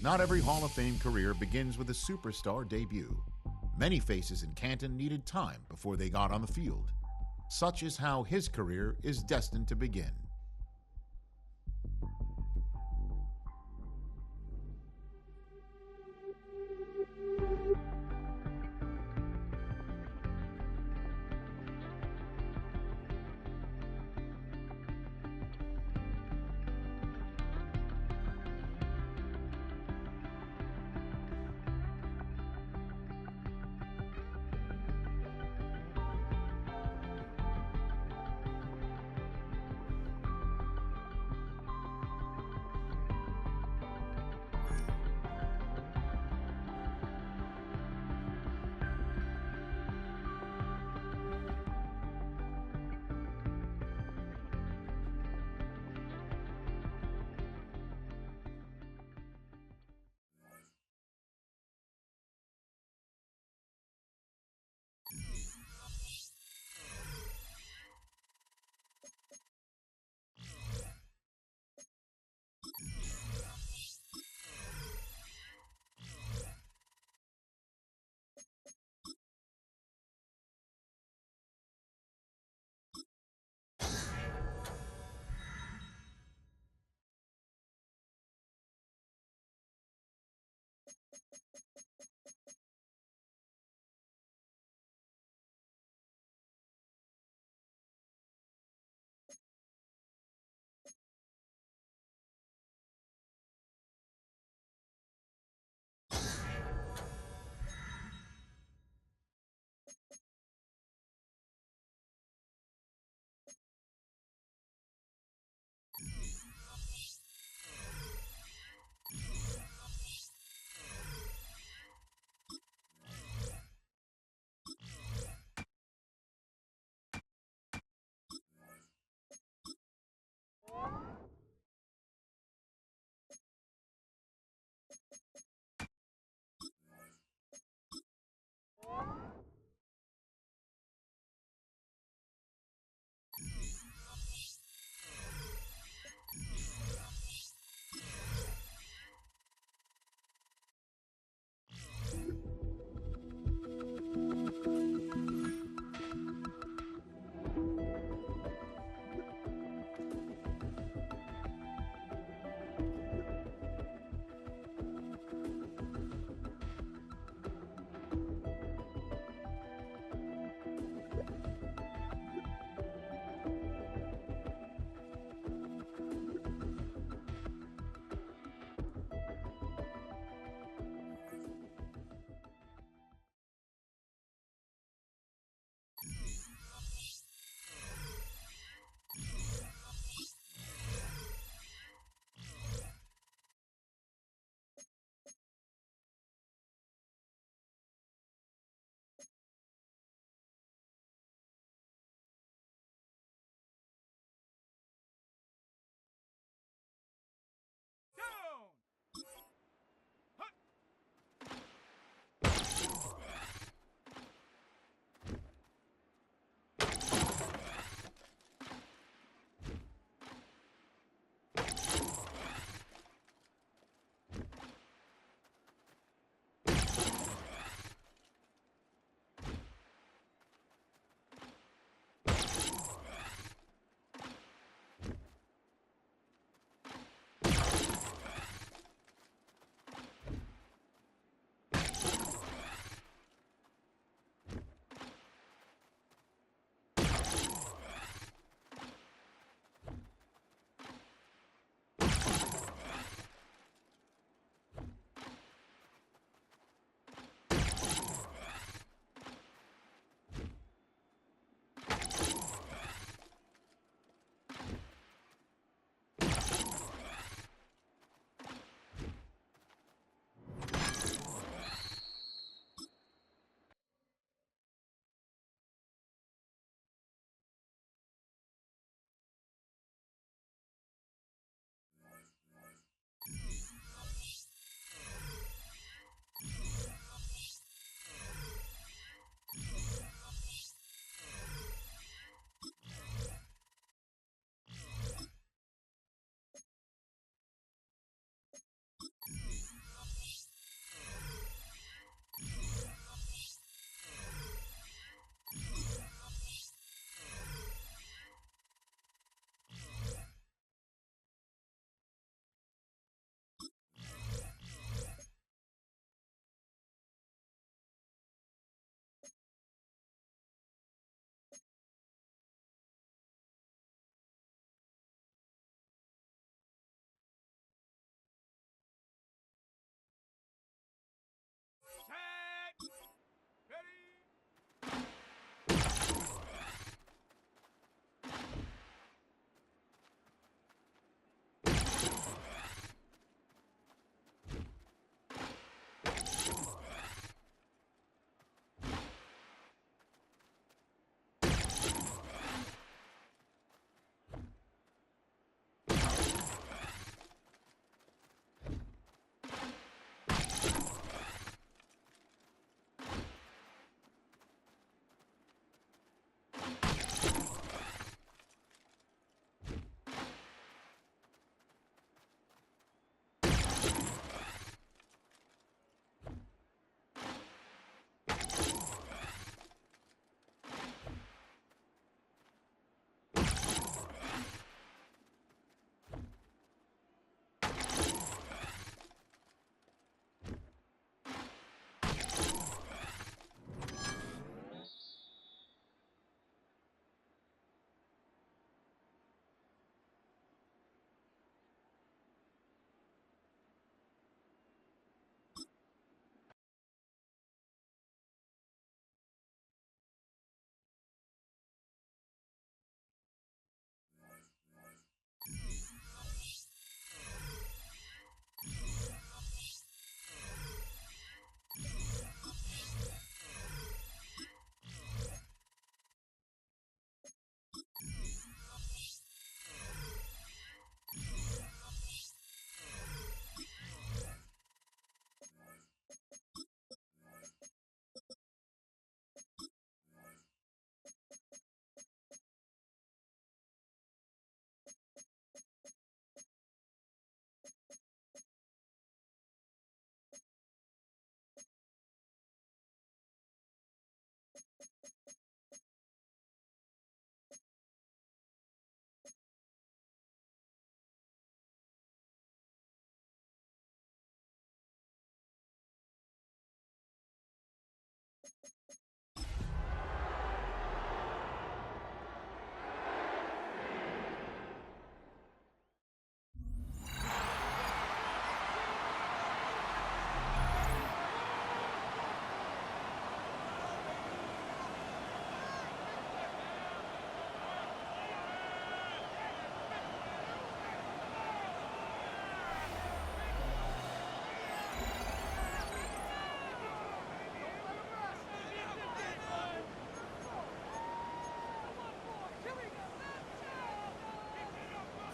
Not every Hall of Fame career begins with a superstar debut. Many faces in Canton needed time before they got on the field. Such is how his career is destined to begin.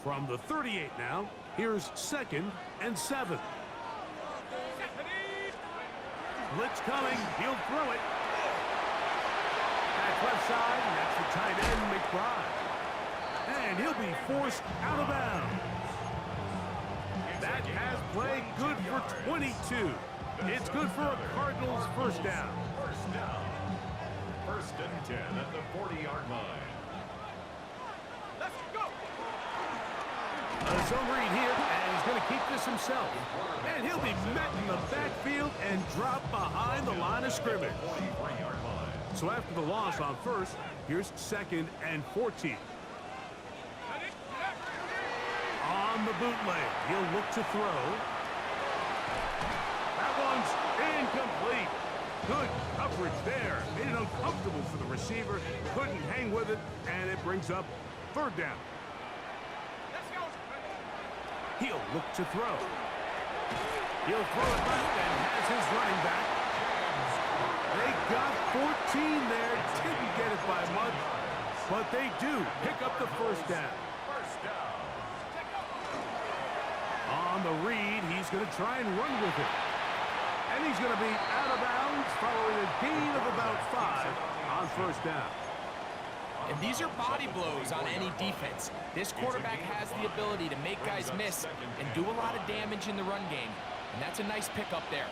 From the 38 now, here's 2nd and 7. Blitz coming. He'll throw it. Back left side, and that's the tight end, McBride. And he'll be forced out of bounds. That pass play good for 22. It's good for a Cardinals first down. First and 10 at the 40-yard line. Let's go. A zone read here, and he's going to keep this himself. And he'll be met in the backfield and dropped behind the line of scrimmage. So after the loss on first, here's 2nd and 14. On the bootleg, he'll look to throw. That one's incomplete. Good coverage there. Made it uncomfortable for the receiver. Couldn't hang with it, and it brings up 3rd down. He'll look to throw. He'll throw it left and has his running back. They got 14 there. Didn't get it by much, but they do pick up the first down. On the read, he's going to try and run with it. And he's going to be out of bounds following a gain of about 5 on first down. And these are body blows on any defense. This quarterback has the ability to make guys miss and do a lot of damage in the run game. And that's a nice pickup there.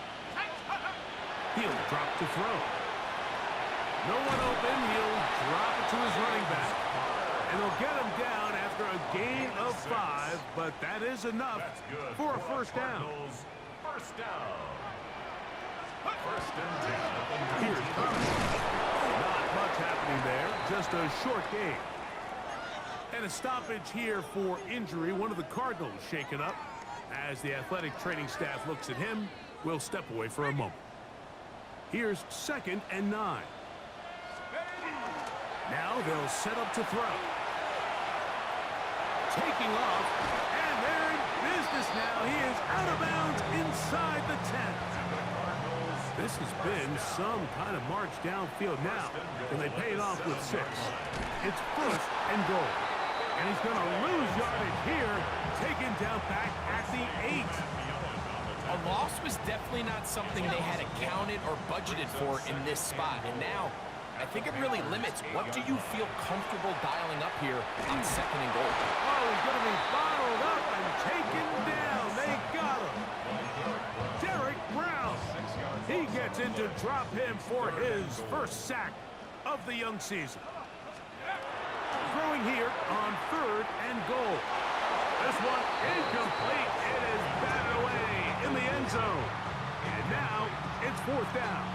He'll drop to throw. No one open. He'll drop it to his running back. And he'll get him down after a gain of 5, but that is enough for a first down. First down. First and 10. Here's not much happening there, just a short game. And a stoppage here for injury. One of the Cardinals shaken up. As the athletic training staff looks at him, we'll step away for a moment. Here's 2nd and 9. Now they'll set up to throw. Taking off, and they're in business now. He is out of bounds inside the 10. This has been some kind of march downfield now, and they pay it off with 6. It's 1st and goal. And he's going to lose yardage here, taken down back at the 8. A loss was definitely not something they had accounted or budgeted for in this spot. And now, I think it really limits what do you feel comfortable dialing up here on 2nd and goal. Oh, he's going to be bottled up and taken down. They got him. Derek Brown. He gets in to drop him for his first sack of the young season. Throwing here on 3rd and goal. This one incomplete. It is batted away in the end zone. And now it's 4th down.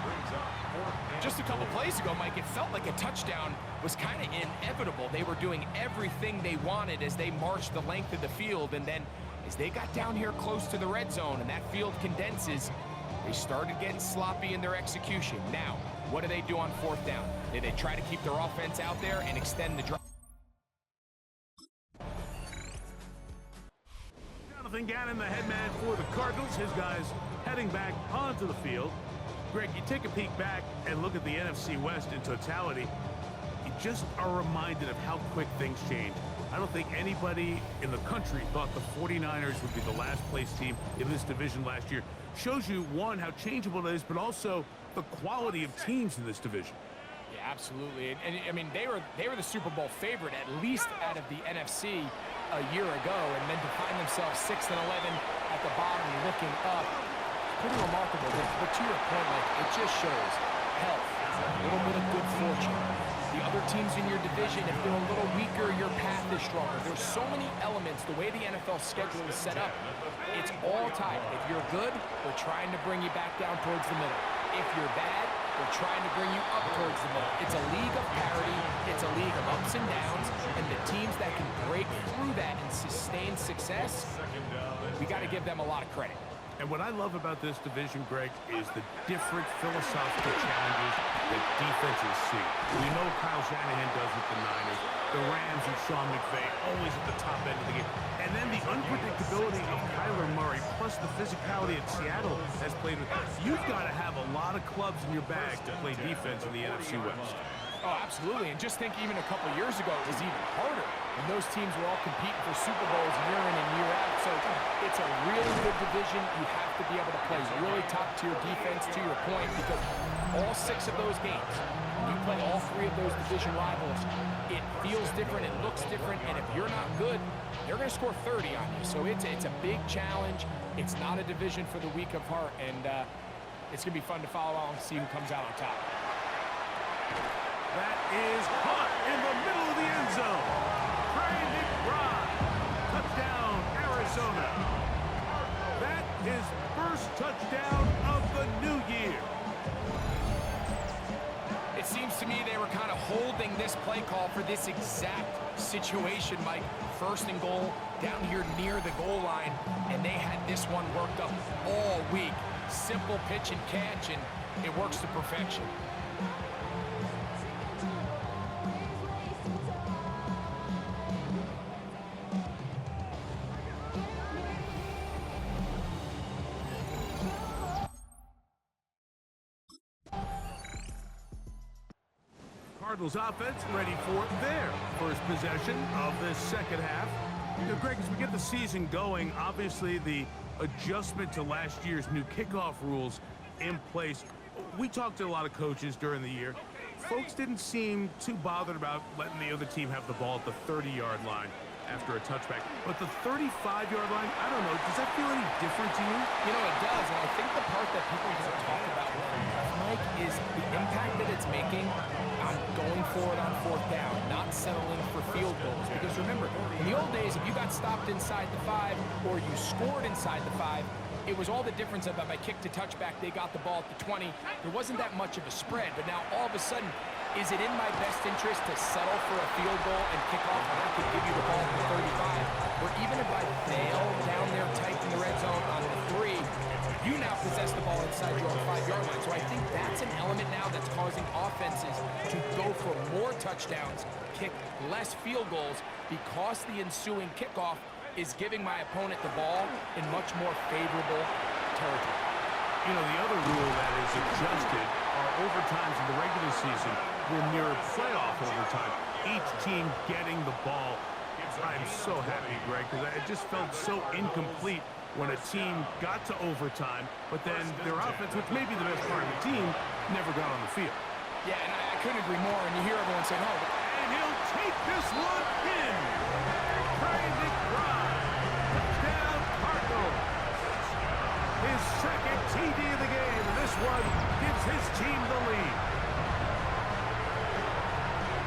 Just a couple plays ago, Mike, it felt like a touchdown was kind of inevitable. They were doing everything they wanted as they marched the length of the field. And then as they got down here close to the red zone and that field condenses, they started getting sloppy in their execution. Now, what do they do on 4th down? Did they try to keep their offense out there and extend the drive? Jonathan Gannon, the head man for the Cardinals. His guys heading back onto the field. Greg, you take a peek back and look at the NFC West in totality. You just are reminded of how quick things change. I don't think anybody in the country thought the 49ers would be the last place team in this division last year. Shows you, one, how changeable it is, but also the quality of teams in this division. Yeah, absolutely. And I mean, they were the Super Bowl favorite, at least out of the NFC a year ago, and then to find themselves 6 and 11 at the bottom looking up, pretty remarkable. But to your point, like, it just shows health, a little bit of good fortune. The other teams in your division, if they're a little weaker, your path is stronger. There's so many elements. The way the NFL schedule is set up, it's all tied. If you're good, we're trying to bring you back down towards the middle. If you're bad, we're trying to bring you up towards the middle. It's a league of parity. It's a league of ups and downs. And the teams that can break through that and sustain success, we got to give them a lot of credit. And what I love about this division, Greg, is the different philosophical challenges that defenses see. We know what Kyle Shanahan does with the Niners, the Rams and Sean McVay, always at the top end of the game. And then the unpredictability of Kyler Murray, plus the physicality that Seattle has played with. You've got to have a lot of clubs in your bag to play defense in the NFC West. Oh, absolutely. And just think even a couple years ago, it was even harder when those teams were all competing for Super Bowls year in and year out. So it's a really good division. You have to be able to play really top-tier defense, to your point, because all 6 of those games, you play all 3 of those division rivals, it feels different, it looks different, and if you're not good, they're going to score 30 on you. So it's a big challenge. It's not a division for the weak of heart, and it's going to be fun to follow along and see who comes out on top. That is caught in the middle of the end zone. Trey McBride, touchdown, Arizona. That is first touchdown of the new year. It seems to me they were kind of holding this play call for this exact situation, Mike. First and goal, down here near the goal line, and they had this one worked up all week. Simple pitch and catch, and it works to perfection. Cardinals offense ready for their first possession of this second half. You know, Greg, as we get the season going, obviously the adjustment to last year's new kickoff rules in place. We talked to a lot of coaches during the year. Folks didn't seem too bothered about letting the other team have the ball at the 30-yard line after a touchback. But the 35-yard line, I don't know, does that feel any different to you? You know, it does, and I think the part that people don't talk about, Mike, is the impact that it's making on going forward on 4th down, not settling for field goals. Because remember, in the old days, if you got stopped inside the 5 or you scored inside the 5, it was all the difference about my kick to touchback, they got the ball at the 20. There wasn't that much of a spread, but now all of a sudden, is it in my best interest to settle for a field goal and kick off when I could give you the ball at the 35? Or even if I fail down there tight in the red zone on the 3, you now possess the ball inside your own 5-yard line. So I think that's an element now that's causing offenses to go for more touchdowns, kick less field goals, because the ensuing kickoff is giving my opponent the ball in much more favorable territory. You know, the other rule that is adjusted are overtimes in the regular season were near playoff overtime. Each team getting the ball. I'm so happy, Greg, because it just felt so incomplete when a team got to overtime, but then their offense, which may be the best part of the team, never got on the field. Yeah, and I couldn't agree more, and you hear everyone saying, oh, and he'll take this one in. Trey McBride, touchdown Cardinals. His second TD of the game, and this one gives his team the lead.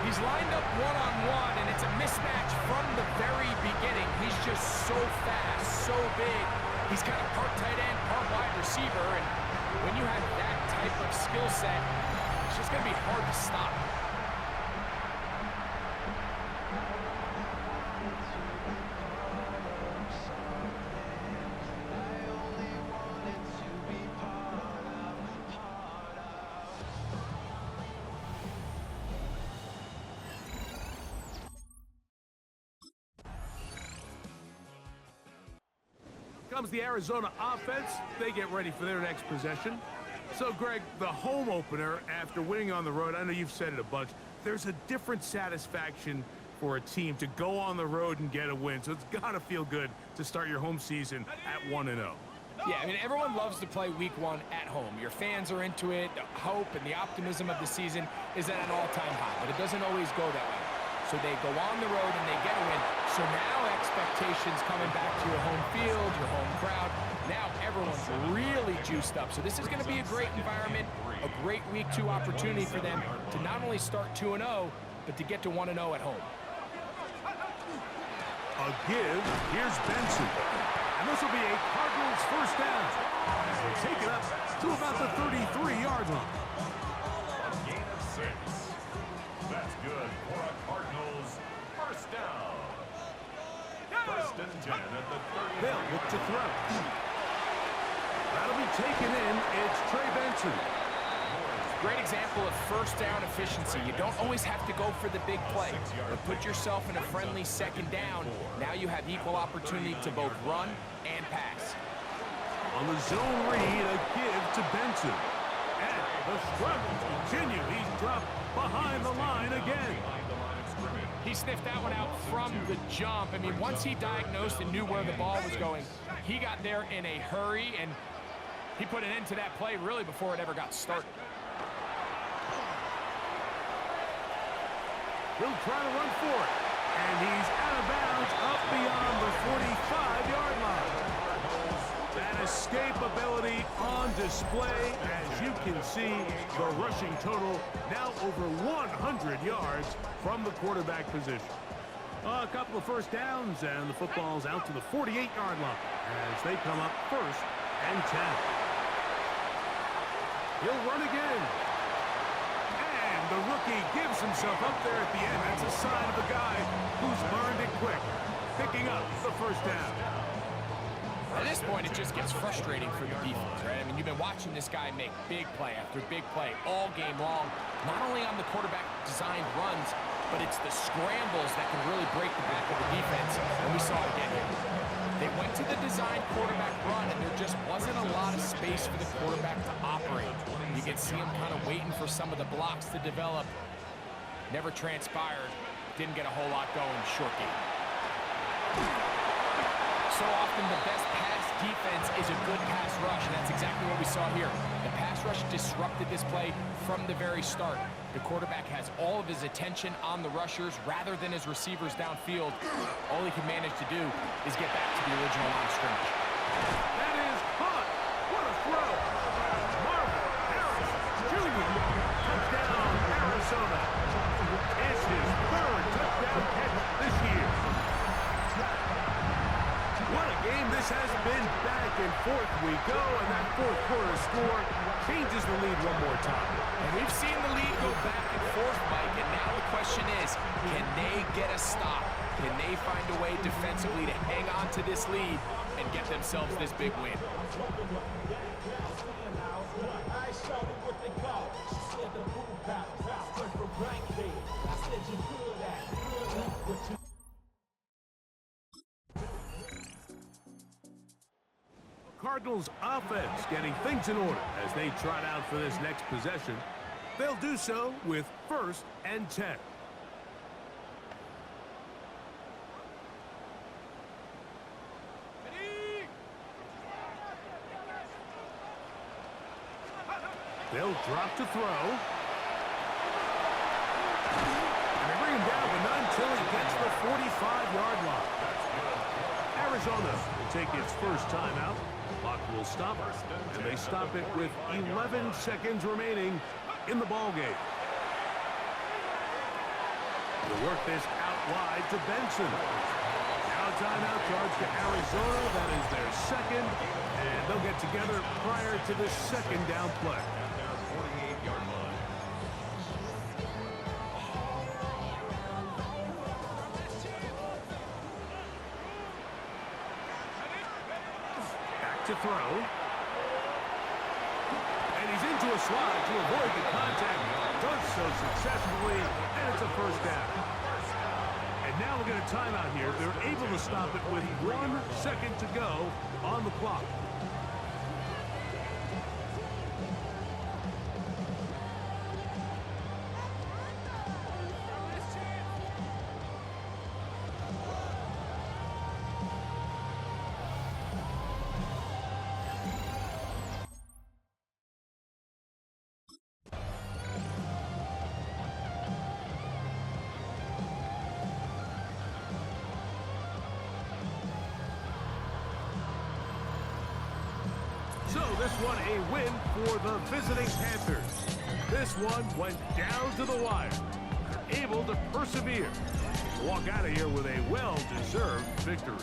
He's lined up one-on-one, and it's a mismatch from the very beginning. He's just so fast, so big. He's kind of part tight end, part wide receiver, and when you have that type of skill set, it's just going to be hard to stop. Comes the Arizona offense. They get ready for their next possession. So, Greg, the home opener after winning on the road, I know you've said it a bunch, there's a different satisfaction for a team to go on the road and get a win. So it's got to feel good to start your home season at 1-0. Yeah, I mean, everyone loves to play week 1 at home. Your fans are into it. The hope and the optimism of the season is at an all-time high, but it doesn't always go that way. So they go on the road and they get a win. So now expectations coming back to your home field, your home crowd. Now everyone's really juiced up. So this is going to be a great environment, a great week 2 opportunity for them to not only start 2-0, but to get to 1-0 at home. A give. Here's Benson. And this will be a Cardinals first down. As they take it up to about the 33-yard line. A gain of 6. That's good for a Cardinals first down. First and 10 at the 30. They'll look to throw. That'll be taken in. It's Trey Benson. Great example of first down efficiency. You don't always have to go for the big play, but put yourself in a friendly second down. Now you have equal opportunity to both run and pass. On the zone read, a give to Benson. And The struggles continue. He's dropped behind the line again. He sniffed that one out from the jump. I mean, once he diagnosed and knew where the ball was going, he got there in a hurry, and he put an end to that play really before it ever got started. He'll try to run for it. And he's out of bounds up beyond the 45-yard line. That escapability on display. As you can see, the rushing total now over 100 yards from the quarterback position. A couple of first downs, and the football's out to the 48-yard line as they come up 1st and 10. He'll run again. And the rookie gives himself up there at the end. That's a sign of a guy who's learned it quick, picking up the first down. At this point, it just gets frustrating for the defense, right? I mean, you've been watching this guy make big play after big play all game long, not only on the quarterback-designed runs, but it's the scrambles that can really break the back of the defense, and we saw it again here. They went to the designed quarterback run, and there just wasn't a lot of space for the quarterback to operate. You can see him kind of waiting for some of the blocks to develop. Never transpired. Didn't get a whole lot going. Short game. So often the best pass defense is a good pass rush, and that's exactly what we saw here. The pass rush disrupted this play from the very start. The quarterback has all of his attention on the rushers rather than his receivers downfield. All he can manage to do is get back to the original line of scrimmage. That is caught. What a throw. Marvin Harris Jr. Touchdown, Arizona. It's his 3rd touchdown catch this year. What a game this has been. Back and forth we go, and that 4th quarter score changes the lead one more time. And we've seen the lead go back and forth, Mike, and now the question is, can they get a stop? Can they find a way defensively to hang on to this lead and get themselves this big win? Cardinals offense getting things in order as they trot out for this next possession. They'll do so with 1st and 10. They'll drop to throw. And they bring him down, but not until he gets the 45-yard line. Arizona will take its first timeout. Clock will stop, and they stop it with 11 seconds remaining in the ballgame. They'll work this out wide to Benson. Now timeout charge to Arizona. That is their 2nd, and they'll get together prior to the 2nd down play. 48-yard line. To throw. And he's into a slide to avoid the contact. Does so successfully, and it's a first down. And now we'll get a timeout here. They're able to stop it with 1 second to go on the clock. So this one a win for the visiting Panthers. This one went down to the wire. They're able to persevere. Walk out of here with a well-deserved victory.